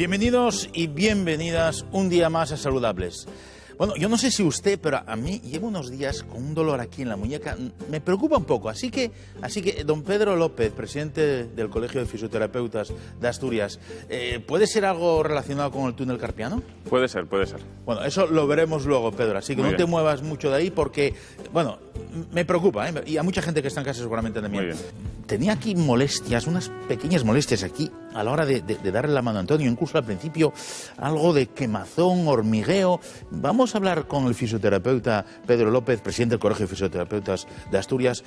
Bienvenidos y bienvenidas un día más a Saludables. Bueno, yo no sé si usted, pero a mí llevo unos días con un dolor aquí en la muñeca. Me preocupa un poco. Así que don Pedro López, presidente del Colegio de Fisioterapeutas de Asturias, ¿puede ser algo relacionado con el túnel carpiano? Puede ser, puede ser. Bueno, eso lo veremos luego, Pedro. Así que no te muevas mucho de ahí porque, bueno, me preocupa, ¿eh? Y a mucha gente que está en casa seguramente también. Muy bien. Tenía aquí molestias, unas pequeñas molestias aquí a la hora de darle la mano a Antonio, incluso al principio algo de quemazón, hormigueo. Vamos a hablar con el fisioterapeuta Pedro López, presidente del Colegio de Fisioterapeutas de Asturias.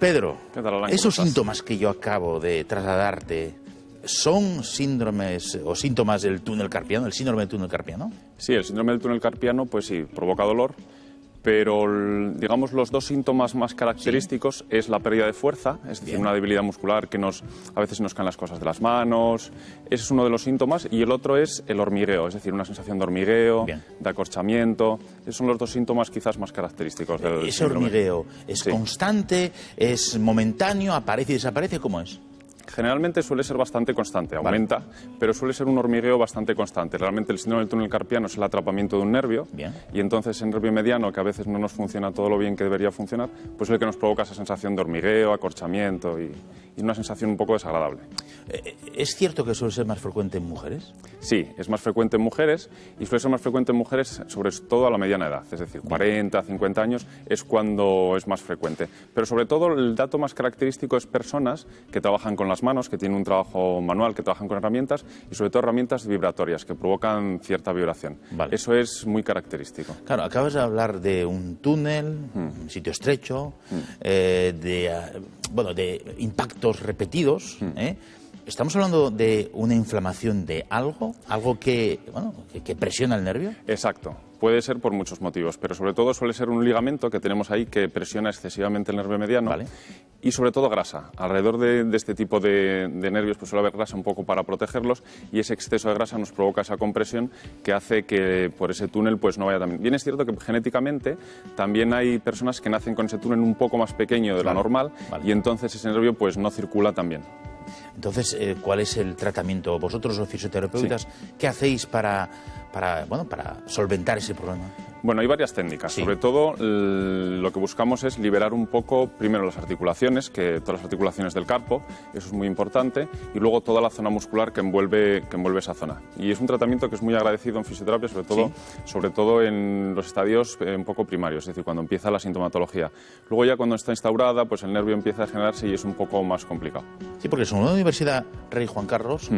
Pedro, ¿Qué tal, Alan? esos síntomas que yo acabo de trasladarte, ¿son síndromes o síntomas del túnel carpiano, el síndrome del túnel carpiano? Sí, el síndrome del túnel carpiano, pues sí, provoca dolor, pero digamos los dos síntomas más característicos es la pérdida de fuerza, es decir, una debilidad muscular que a veces nos caen las cosas de las manos, ese es uno de los síntomas, y el otro es el hormigueo, es decir, una sensación de hormigueo, de acorchamiento. Esos son los dos síntomas quizás más característicos del ¿Ese síndrome. hormigueo es constante, es momentáneo, aparece y desaparece? ¿Cómo es? Generalmente suele ser bastante constante, aumenta, pero suele ser un hormigueo bastante constante. Realmente el síndrome del túnel carpiano es el atrapamiento de un nervio, y entonces el nervio mediano, que a veces no nos funciona todo lo bien que debería funcionar, pues es el que nos provoca esa sensación de hormigueo, acorchamiento y una sensación un poco desagradable. ¿Es cierto que suele ser más frecuente en mujeres? Sí, es más frecuente en mujeres y suele ser más frecuente en mujeres sobre todo a la mediana edad, es decir, 40, 50 años es cuando es más frecuente. Pero sobre todo el dato más característico es personas que trabajan con las manos, que tienen un trabajo manual, que trabajan con herramientas y sobre todo herramientas vibratorias que provocan cierta vibración. Eso es muy característico. Claro, acabas de hablar de un túnel, un sitio estrecho, de impactos repetidos, ¿Estamos hablando de una inflamación de algo que presiona el nervio? Exacto. Puede ser por muchos motivos, pero sobre todo suele ser un ligamento que tenemos ahí que presiona excesivamente el nervio mediano y sobre todo grasa. Alrededor de este tipo de nervios pues suele haber grasa un poco para protegerlos y ese exceso de grasa nos provoca esa compresión que hace que por ese túnel pues no vaya tan bien. Bien es cierto que genéticamente también hay personas que nacen con ese túnel un poco más pequeño de lo normal y entonces ese nervio pues no circula tan bien. Entonces, ¿cuál es el tratamiento? Vosotros, los fisioterapeutas, ¿qué hacéis para solventar ese problema? Bueno, hay varias técnicas. Sobre todo, lo que buscamos es liberar un poco, primero las articulaciones, todas las articulaciones del carpo, eso es muy importante, y luego toda la zona muscular que envuelve esa zona. Y es un tratamiento que es muy agradecido en fisioterapia, sobre todo en los estadios un poco primarios, es decir, cuando empieza la sintomatología. Luego ya cuando está instaurada, pues el nervio empieza a generarse y es un poco más complicado. Sí, porque en la Universidad Rey Juan Carlos,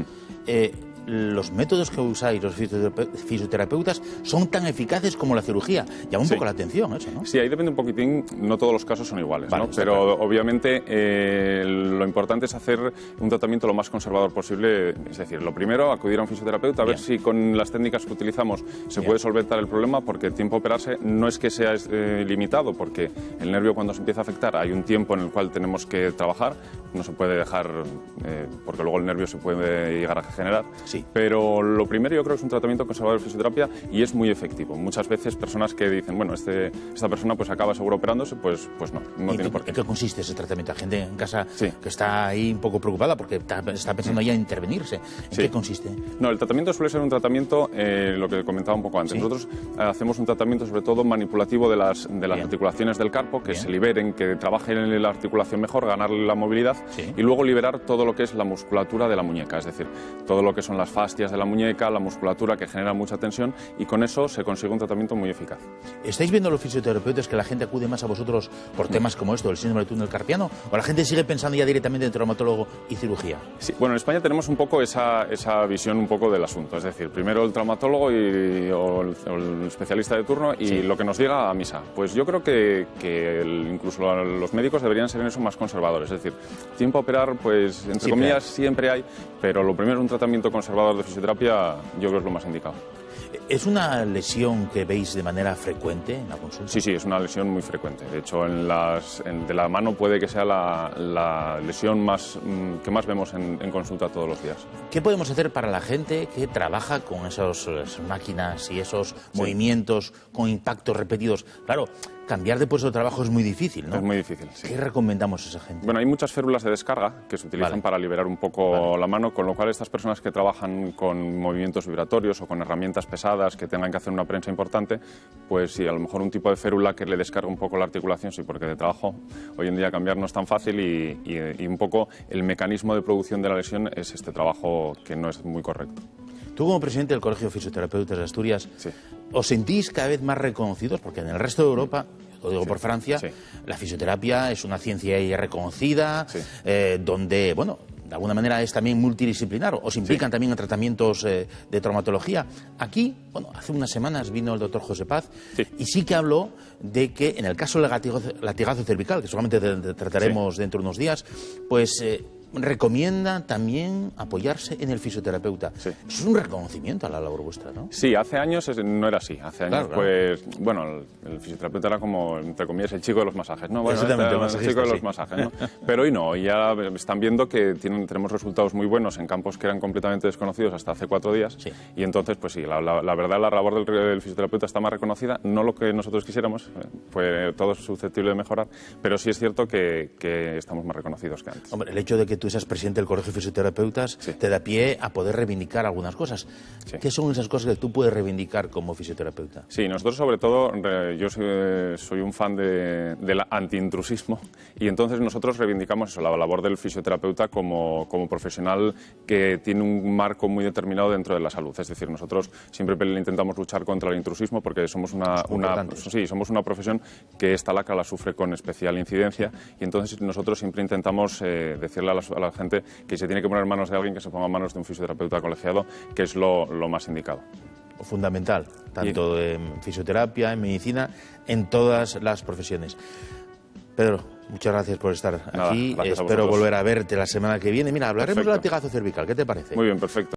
los métodos que usáis los fisioterapeutas son tan eficaces como la cirugía. Llama un poco la atención eso, ¿no? Sí, ahí depende un poquitín, no todos los casos son iguales, ¿no? Pero obviamente lo importante es hacer un tratamiento lo más conservador posible, es decir, lo primero, acudir a un fisioterapeuta a ver si con las técnicas que utilizamos se puede solventar el problema, porque el tiempo a operarse no es que sea limitado, porque el nervio cuando se empieza a afectar hay un tiempo en el cual tenemos que trabajar, no se puede dejar, porque luego el nervio se puede llegar a generar. Pero lo primero yo creo que es un tratamiento conservador de fisioterapia y es muy efectivo. Muchas veces personas que dicen, bueno, esta persona pues acaba seguro operándose, pues no tiene por qué. ¿En qué consiste ese tratamiento? Hay gente en casa que está ahí un poco preocupada porque está pensando ya en intervenirse. ¿En qué consiste? No, el tratamiento suele ser un tratamiento, lo que comentaba un poco antes. Nosotros hacemos un tratamiento sobre todo manipulativo de las articulaciones del carpo, que se liberen, que trabajen la articulación mejor, ganarle la movilidad y luego liberar todo lo que es la musculatura de la muñeca, es decir, todo lo que son las fascias de la muñeca, la musculatura que genera mucha tensión, y con eso se consigue un tratamiento muy eficaz. ¿Estáis viendo los fisioterapeutas que la gente acude más a vosotros por temas como esto, el síndrome del túnel carpiano, o la gente sigue pensando ya directamente en traumatólogo y cirugía? Sí, bueno, en España tenemos un poco esa visión un poco del asunto, es decir, primero el traumatólogo o el especialista de turno y lo que nos diga a misa. Pues yo creo que incluso los médicos deberían ser en eso más conservadores, es decir, tiempo a operar, pues entre comillas siempre hay, pero lo primero es un tratamiento conservador de fisioterapia, yo creo que es lo más indicado. ¿Es una lesión que veis de manera frecuente en la consulta? Sí, es una lesión muy frecuente. De hecho, de la mano puede que sea la lesión que más vemos en consulta todos los días. ¿Qué podemos hacer para la gente que trabaja con esas máquinas y esos movimientos con impactos repetidos? Claro, cambiar de puesto de trabajo es muy difícil, ¿no? Es muy difícil, sí. ¿Qué recomendamos a esa gente? Bueno, hay muchas férulas de descarga que se utilizan para liberar un poco la mano, con lo cual estas personas que trabajan con movimientos vibratorios o con herramientas pesadas que tengan que hacer una prensa importante, pues sí, a lo mejor un tipo de férula que le descargue un poco la articulación, sí, porque de trabajo hoy en día cambiar no es tan fácil y un poco el mecanismo de producción de la lesión es este trabajo que no es muy correcto. Tú, como presidente del Colegio de Fisioterapeutas de Asturias, sí, ¿os sentís cada vez más reconocidos? Porque en el resto de Europa, lo digo por Francia, la fisioterapia es una ciencia ya reconocida, donde, bueno, de alguna manera es también multidisciplinar, os implican también en tratamientos de traumatología. Aquí, bueno, hace unas semanas vino el doctor José Paz y sí que habló de que en el caso del latigazo cervical, que solamente trataremos dentro de unos días, pues recomienda también apoyarse en el fisioterapeuta. Eso es un reconocimiento a la labor vuestra, ¿no? Sí, hace años no era así. Hace años, pues, bueno, el fisioterapeuta era como, entre comillas, el chico de los masajes, ¿no? Bueno, el chico de los masajes, ¿no? Pero hoy no, hoy ya están viendo que tenemos resultados muy buenos en campos que eran completamente desconocidos hasta hace 4 días. Y entonces, pues sí, la verdad, la labor del fisioterapeuta está más reconocida, no lo que nosotros quisiéramos, pues todo es susceptible de mejorar, pero sí es cierto que estamos más reconocidos que antes. Hombre, el hecho de que tú seas presidente del Colegio de Fisioterapeutas te da pie a poder reivindicar algunas cosas. ¿Qué son esas cosas que tú puedes reivindicar como fisioterapeuta? Sí, nosotros sobre todo, yo soy un fan del antiintrusismo y entonces nosotros reivindicamos eso, la labor del fisioterapeuta como profesional que tiene un marco muy determinado dentro de la salud. Es decir, nosotros siempre intentamos luchar contra el intrusismo porque somos somos una profesión que esta lacra la sufre con especial incidencia y entonces nosotros siempre intentamos decirle a la gente que se tiene que poner en manos de alguien que se ponga en manos de un fisioterapeuta colegiado, que es lo más indicado. Fundamental, tanto en fisioterapia, en medicina, en todas las profesiones. Pedro, muchas gracias por estar aquí. Espero volver a verte la semana que viene. Mira, hablaremos del latigazo cervical. ¿Qué te parece? Muy bien, perfecto.